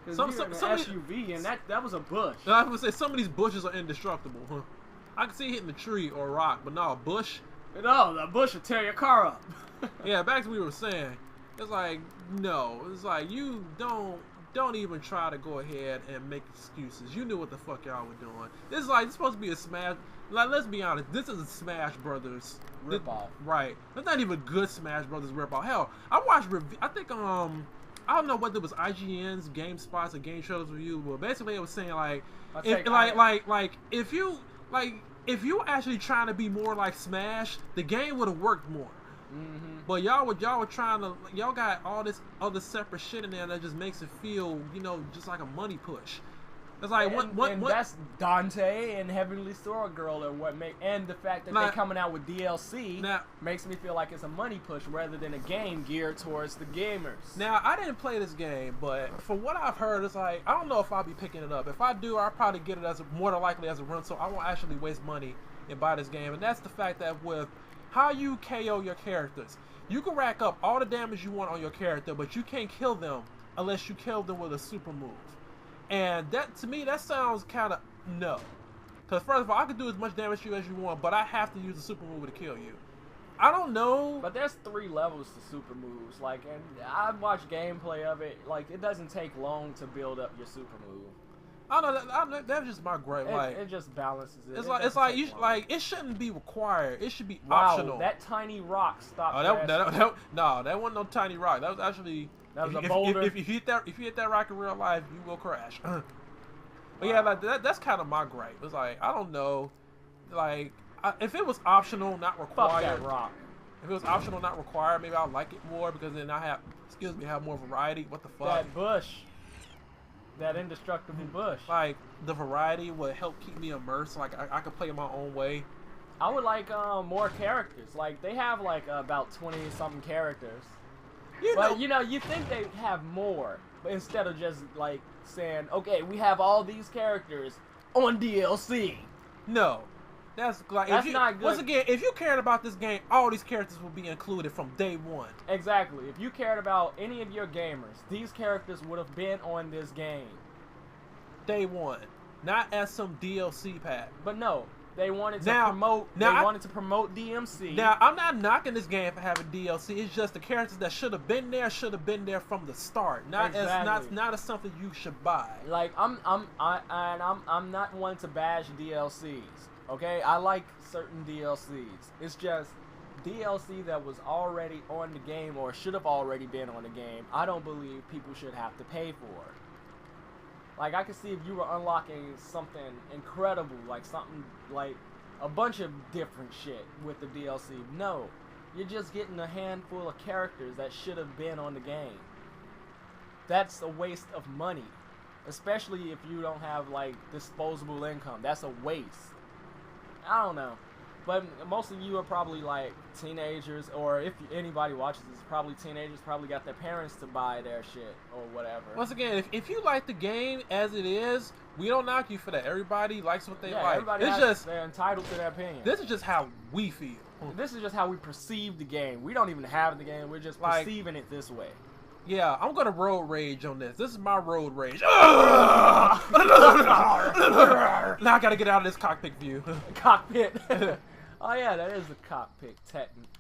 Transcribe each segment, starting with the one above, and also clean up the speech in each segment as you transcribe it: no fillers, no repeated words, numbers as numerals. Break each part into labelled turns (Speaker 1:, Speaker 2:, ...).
Speaker 1: Because you're in an SUV, and that was a bush.
Speaker 2: I would say some of these bushes are indestructible. Huh? I can see hitting the tree or a rock, but no, a bush.
Speaker 1: No, the bush will tear your car up.
Speaker 2: Yeah, back to what we were saying. It's like, no. It's like, you don't even try to go ahead and make excuses. You knew what the fuck y'all were doing. This is like, it's supposed to be a Smash. Like, let's be honest. This is a Smash Brothers
Speaker 1: ripoff.
Speaker 2: Right. It's not even a good Smash Brothers ripoff. Hell, I watched I think I don't know whether it was IGN's GameSpot's or Game Trailers review, but basically it was saying like, if you were actually trying to be more like Smash, the game would have worked more.
Speaker 1: Mm-hmm.
Speaker 2: But y'all were trying to, y'all got all this other separate shit in there that just makes it feel, just like a money push. It's like
Speaker 1: and that's Dante and Heavenly Sword Girl are what make, and the fact that they're coming out with DLC makes me feel like it's a money push rather than a game geared towards the gamers.
Speaker 2: Now, I didn't play this game, but from what I've heard, it's like, I don't know if I'll be picking it up. If I do, I'll probably get it more than likely as a rental. I won't actually waste money and buy this game. And that's the fact that with how you KO your characters, you can rack up all the damage you want on your character, but you can't kill them unless you kill them with a super move. And that, to me, that sounds kind of no. Because first of all, I can do as much damage to you as you want, but I have to use a super move to kill you. I don't know.
Speaker 1: But there's 3 levels to super moves. Like, and I've watched gameplay of it. Like, it doesn't take long to build up your super move.
Speaker 2: I don't know. That's just my gripe.
Speaker 1: It just balances it.
Speaker 2: It's like you it shouldn't be required. It should be optional.
Speaker 1: That tiny rock stopped.
Speaker 2: No, that wasn't no tiny rock. That was actually.
Speaker 1: That was a boulder.
Speaker 2: If you hit that rock in real life, you will crash. But yeah, like that's kind of my gripe. It's like, I don't know, like if it was optional, not required.
Speaker 1: Fuck that rock.
Speaker 2: If it was optional, not required, maybe I'll like it more because then I have more variety. What the fuck?
Speaker 1: That bush. That indestructible bush.
Speaker 2: Like, the variety would help keep me immersed. Like, I could play it my own way.
Speaker 1: I would like more characters. Like, they have like about 20-something characters. You think they have more, but instead of just like saying, okay, we have all these characters on DLC.
Speaker 2: No. That's like,
Speaker 1: not good.
Speaker 2: Once again, if you cared about this game, all these characters will be included from day one.
Speaker 1: Exactly. If you cared about any of your gamers, these characters would have been on this game.
Speaker 2: Day one. Not as some DLC pack.
Speaker 1: But no, they wanted to promote DMC.
Speaker 2: Now, I'm not knocking this game for having DLC. It's just the characters that should have been there from the start. Not as something you should buy.
Speaker 1: Like, I'm not one to bash DLCs. Okay, I like certain DLCs. It's just DLC that was already on the game or should have already been on the game. I don't believe people should have to pay for. Like, I could see if you were unlocking something incredible, like something like a bunch of different shit with the DLC. No, you're just getting a handful of characters that should have been on the game. That's a waste of money, especially if you don't have like disposable income. That's a waste. I don't know, but most of you are probably like teenagers, or if anybody watches this, probably teenagers, probably got their parents to buy their shit or whatever.
Speaker 2: Once again, if you like the game as it is, we don't knock you for that. Everybody likes what they like.
Speaker 1: They're entitled to their opinion.
Speaker 2: This is just how we feel.
Speaker 1: This is just how we perceive the game. We don't even have the game. We're just perceiving it this way.
Speaker 2: Yeah, I'm gonna road rage on this. This is my road rage. Now I gotta get out of this cockpit view.
Speaker 1: Cockpit. Oh yeah, that is the cockpit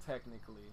Speaker 1: technically.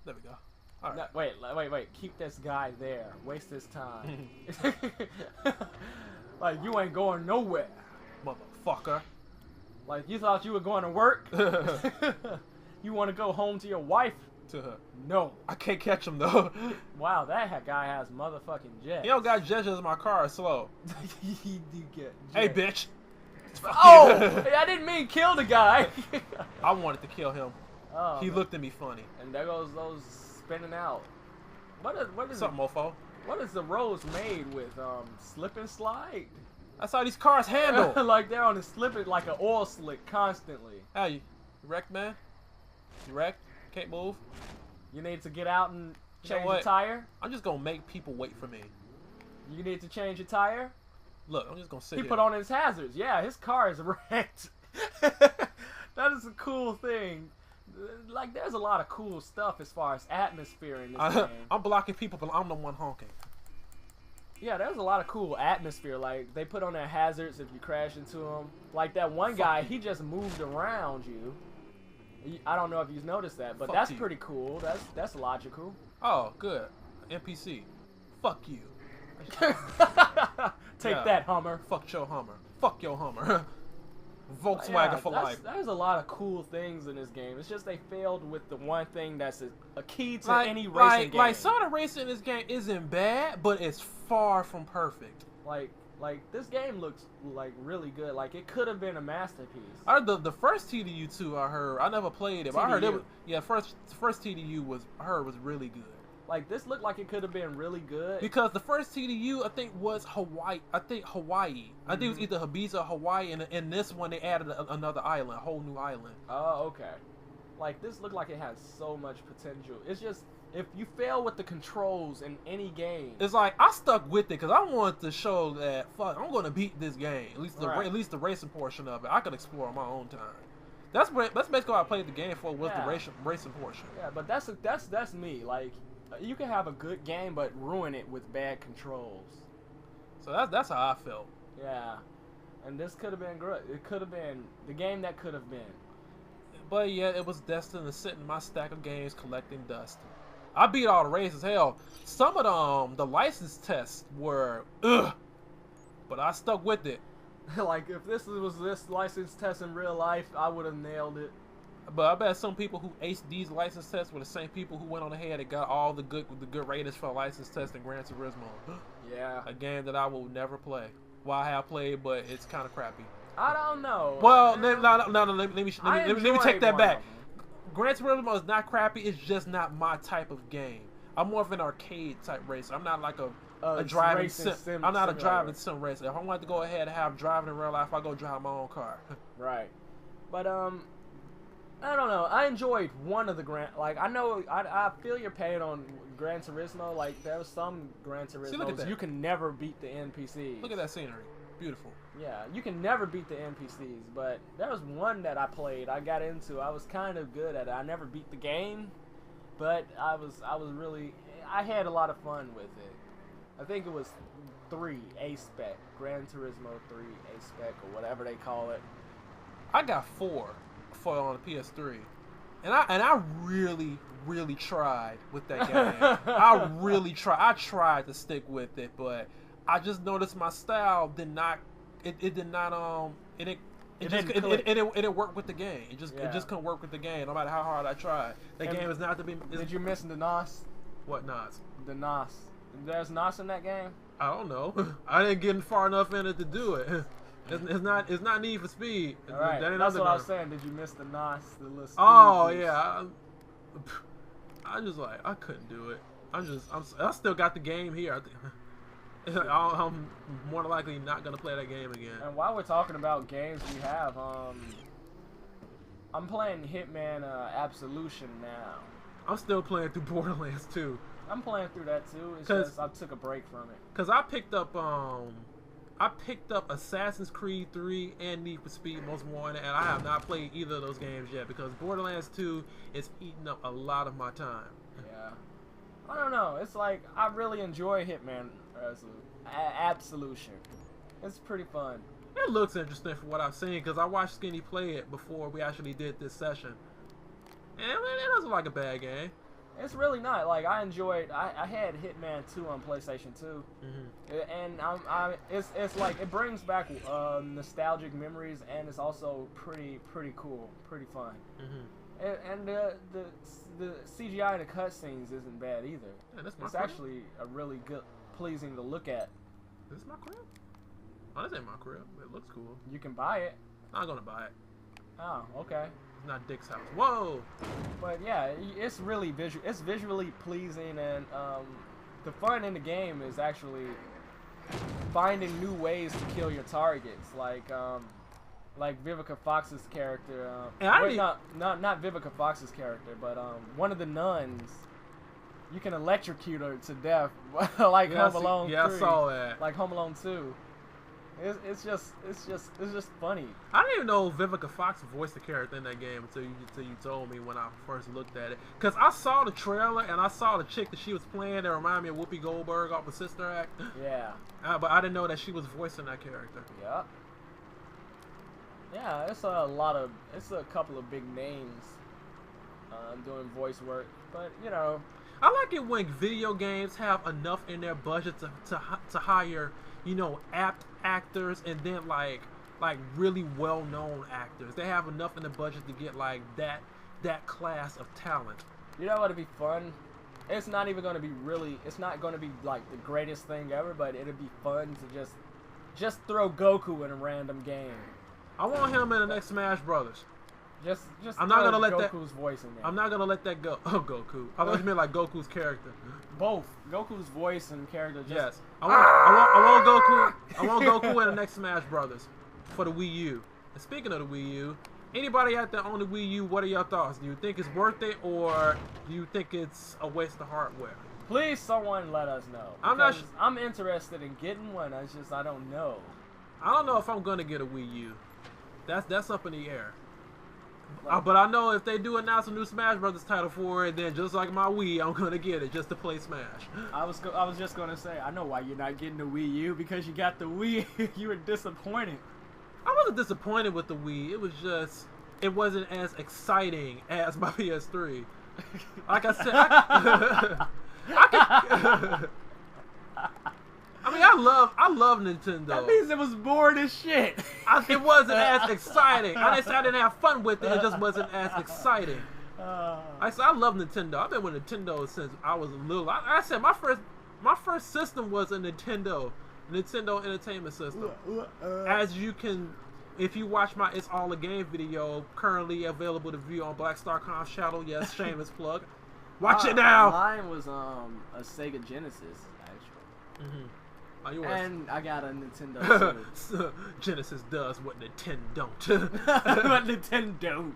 Speaker 2: There we go. All right.
Speaker 1: No, wait. Keep this guy there. Waste his time. Like, you ain't going nowhere,
Speaker 2: motherfucker.
Speaker 1: Like, you thought you were going to work? You want to go home to your wife?
Speaker 2: To her.
Speaker 1: No.
Speaker 2: I can't catch him though.
Speaker 1: Wow, that guy has motherfucking jets.
Speaker 2: He don't got jets, my car is slow.
Speaker 1: He do get jets.
Speaker 2: Hey, bitch.
Speaker 1: Oh! I didn't mean kill the guy.
Speaker 2: I wanted to kill him.
Speaker 1: Oh,
Speaker 2: he looked at me funny.
Speaker 1: And there goes those spinning out. What is
Speaker 2: something, mofo?
Speaker 1: What is the roads made with? Slip and slide?
Speaker 2: That's how these cars handle.
Speaker 1: Like they're on a slip, like an oil slick constantly.
Speaker 2: Hey, you wrecked, man? You wrecked? Can't move?
Speaker 1: You need to get out and change your tire?
Speaker 2: I'm just gonna make people wait for me.
Speaker 1: You need to change your tire?
Speaker 2: Look, I'm just gonna sit
Speaker 1: He
Speaker 2: here.
Speaker 1: put on his hazards. Yeah, his car is wrecked. That is a cool thing. Like, there's a lot of cool stuff as far as atmosphere in this game.
Speaker 2: I'm blocking people, but I'm the one honking.
Speaker 1: Yeah, there's a lot of cool atmosphere. Like, they put on their hazards if you crash into them. Like, that one guy, he just moved around you. I don't know if you've noticed that, but that's pretty cool. That's logical.
Speaker 2: Oh, good. NPC. Fuck you.
Speaker 1: Take that, Hummer.
Speaker 2: Fuck your Hummer. Fuck your Hummer. Volkswagen for life.
Speaker 1: There's a lot of cool things in this game. It's just they failed with the one thing that's a key to any racing game.
Speaker 2: Like, some of the racing in this game isn't bad, but it's far from perfect.
Speaker 1: Like this game looks like really good. Like, it could have been a masterpiece.
Speaker 2: The first TDU2 I heard, I never played it, but I heard it was, first TDU was really good.
Speaker 1: Like, this looked like it could have been really good.
Speaker 2: Because the first TDU, I think, was Hawaii. I think it was either Ibiza or Hawaii, and in this one they added another island, a whole new island.
Speaker 1: Oh, okay. Like, this looked like it has so much potential. It's just, if you fail with the controls in any game,
Speaker 2: it's like I stuck with it because I wanted to show that I'm going to beat this game. At least the racing portion of it, I could explore on my own time. That's basically what I played the game for, was the racing portion.
Speaker 1: Yeah, but that's me. Like, you can have a good game but ruin it with bad controls.
Speaker 2: So that's how I felt.
Speaker 1: Yeah, and this could have been great. It could have been the game that could have been.
Speaker 2: But yeah, it was destined to sit in my stack of games collecting dust. I beat all the races. Hell, some of the license tests were but I stuck with it.
Speaker 1: Like, if this license test in real life, I would have nailed it.
Speaker 2: But I bet some people who aced these license tests were the same people who went on ahead and got all the good ratings for license test in Gran Turismo.
Speaker 1: Yeah.
Speaker 2: A game that I will never play. Well, I have played, but it's kind of crappy.
Speaker 1: I don't know.
Speaker 2: Well, let me take that back. Gran Turismo is not crappy. It's just not my type of game. I'm more of an arcade type racer. I'm not like a driving sim. I'm not a driving sim racer. If I want to go ahead and have driving in real life, I go drive my own car.
Speaker 1: Right. But I don't know. I enjoyed one of the Like, I know, I feel your pain on Gran Turismo. Like, there's some Gran Turismos you can never beat the NPCs.
Speaker 2: Look at that scenery. Beautiful.
Speaker 1: Yeah, you can never beat the NPCs. But there was one that I played. I got into. I was kind of good at it. I never beat the game, but I had a lot of fun with it. I think it was 3 A-Spec. Gran Turismo 3 A-Spec, or whatever they call it.
Speaker 2: I got 4. On the PS3, and I really tried with that game. I tried to stick with it, but I just noticed my style did not. It didn't work with the game. It just couldn't work with the game, no matter how hard I tried. That game is not to be.
Speaker 1: Did you miss the NOS?
Speaker 2: What NOS?
Speaker 1: The NOS. There's NOS in that game?
Speaker 2: I don't know. I didn't get far enough in it to do it. It's not Need for Speed.
Speaker 1: All right, that's what I was saying. Did you miss the NOS, the little speed boost?
Speaker 2: Yeah. I just like, I couldn't do it. I still got the game here. I'm more than likely not gonna play that game again.
Speaker 1: And while we're talking about games we have, I'm playing Hitman Absolution now.
Speaker 2: I'm still playing through Borderlands 2.
Speaker 1: I'm playing through that too. It's just I took a break from it.
Speaker 2: Cause I picked up Assassin's Creed 3 and Need for Speed Most Wanted, and I have not played either of those games yet because Borderlands 2 is eating up a lot of my time.
Speaker 1: Yeah. I don't know. It's like, I really enjoy Hitman Absolution. It's pretty fun.
Speaker 2: It looks interesting from what I've seen because I watched Skinny play it before we actually did this session. And it doesn't look like a bad game.
Speaker 1: It's really not. Like, I enjoyed. I had Hitman 2 on PlayStation 2, and it's like it brings back nostalgic memories, and it's also pretty cool, pretty fun. And the CGI in the cutscenes isn't bad either.
Speaker 2: Yeah,
Speaker 1: it's actually a really good, pleasing to look at.
Speaker 2: Is this my crib? Oh, this ain't my crib. It looks cool.
Speaker 1: You can buy it.
Speaker 2: I'm gonna buy it.
Speaker 1: Oh, okay.
Speaker 2: It's not Dick's house. Whoa!
Speaker 1: But yeah, it's really it's visually pleasing, and the fun in the game is actually finding new ways to kill your targets, like Vivica Fox's character. Not Vivica Fox's character, but one of the nuns. You can electrocute her to death, like Home Alone 3.
Speaker 2: Yeah, I saw that.
Speaker 1: Like Home Alone 2. It's just funny.
Speaker 2: I didn't even know Vivica Fox voiced the character in that game until you told me when I first looked at it. Cause I saw the trailer and I saw the chick that she was playing that reminded me of Whoopi Goldberg off of Sister Act.
Speaker 1: Yeah.
Speaker 2: But I didn't know that she was voicing that character.
Speaker 1: Yeah. Yeah, it's a couple of big names doing voice work, but you know.
Speaker 2: I like it when video games have enough in their budget to hire, you know, apt actors and then like really well-known actors. They have enough in the budget to get like that class of talent.
Speaker 1: You know what'd be fun? It's not even going to be it's not going to be like the greatest thing ever, but it'd be fun to just throw Goku in a random game.
Speaker 2: I want him in the next Smash Brothers.
Speaker 1: Just
Speaker 2: I'm not gonna let
Speaker 1: Goku's voice in there.
Speaker 2: I'm not gonna let that go. Oh, Goku. I thought you meant like Goku's character.
Speaker 1: Both Goku's voice and character.
Speaker 2: Yes. I want Goku. I want Goku in the next Smash Brothers for the Wii U. And speaking of the Wii U, anybody out there on the Wii U, what are your thoughts? Do you think it's worth it, or do you think it's a waste of hardware?
Speaker 1: Please, someone let us know. I'm interested in getting one. I don't know.
Speaker 2: I don't know if I'm gonna get a Wii U. That's up in the air. But I know if they do announce a new Smash Brothers title for it, then just like my Wii, I'm gonna get it just to play Smash.
Speaker 1: I was just gonna say, I know why you're not getting the Wii U, because you got the Wii. You were disappointed.
Speaker 2: I wasn't disappointed with the Wii. It was just, it wasn't as exciting as my PS3. Like I said, I mean, I love Nintendo.
Speaker 1: That means it was bored as shit.
Speaker 2: It wasn't as exciting. I didn't have fun with it. It just wasn't as exciting. I love Nintendo. I've been with Nintendo since I was little. I said my first system was a Nintendo Entertainment System. As you can, if you watch my "It's All a Game" video, currently available to view on BlackStarCommentary channel. Yes, shameless plug. Watch it now.
Speaker 1: Mine was a Sega Genesis, actually.
Speaker 2: Mm-hmm.
Speaker 1: And I got a Nintendo Switch.
Speaker 2: Genesis does what Nintendo don't.
Speaker 1: What Nintendo don't.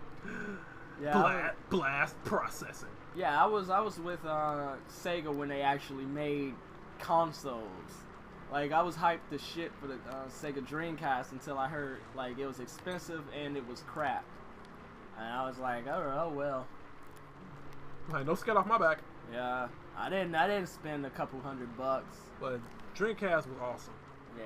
Speaker 1: Yeah,
Speaker 2: blast processing.
Speaker 1: Yeah, I was with Sega when they actually made consoles. Like, I was hyped the shit for the Sega Dreamcast until I heard like it was expensive and it was crap. And I was like, oh well.
Speaker 2: Like, no skin off my back.
Speaker 1: Yeah, I didn't spend a couple $100.
Speaker 2: But Dreamcast was awesome.
Speaker 1: Yeah.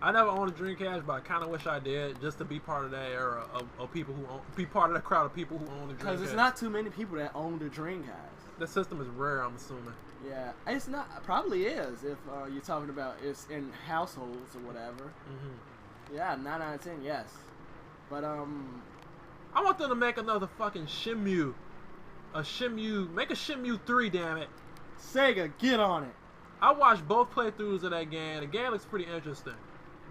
Speaker 2: I never owned a Dreamcast, but I kind of wish I did, just to be part of that era of people who be part of the crowd of people who own the Dreamcast.
Speaker 1: Because it's not too many people that own the Dreamcast.
Speaker 2: The system is rare, I'm assuming.
Speaker 1: Yeah, it's not. Probably is if you're talking about it's in households or whatever.
Speaker 2: Mm-hmm.
Speaker 1: Yeah, 9 out of 10, yes. But
Speaker 2: I want them to make another fucking Shenmue. Make a Shenmue 3, damn it.
Speaker 1: Sega, get on it.
Speaker 2: I watched both playthroughs of that game. The game looks pretty interesting.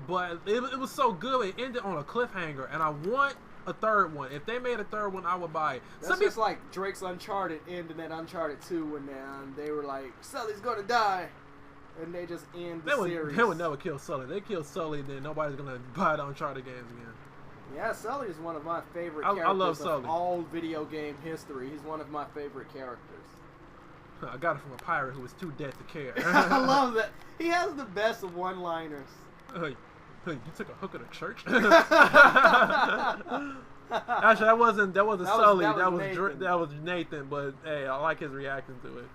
Speaker 2: But it was so good, it ended on a cliffhanger. And I want a third one. If they made a third one, I would buy it.
Speaker 1: That's just like Drake's Uncharted ending at Uncharted 2 when they were like, Sully's gonna die. And they just end the series.
Speaker 2: They would never kill Sully. They kill Sully, then nobody's gonna buy the Uncharted games again.
Speaker 1: Yeah, Sully is one of my favorite characters
Speaker 2: I love Sully.
Speaker 1: of all video game history. He's one of my favorite characters.
Speaker 2: I got it from a pirate who was too dead to care.
Speaker 1: I love that. He has the best of one-liners.
Speaker 2: Hey, you took a hooker to church? Actually, that wasn't Sully. That was Nathan. But hey, I like his reaction to it.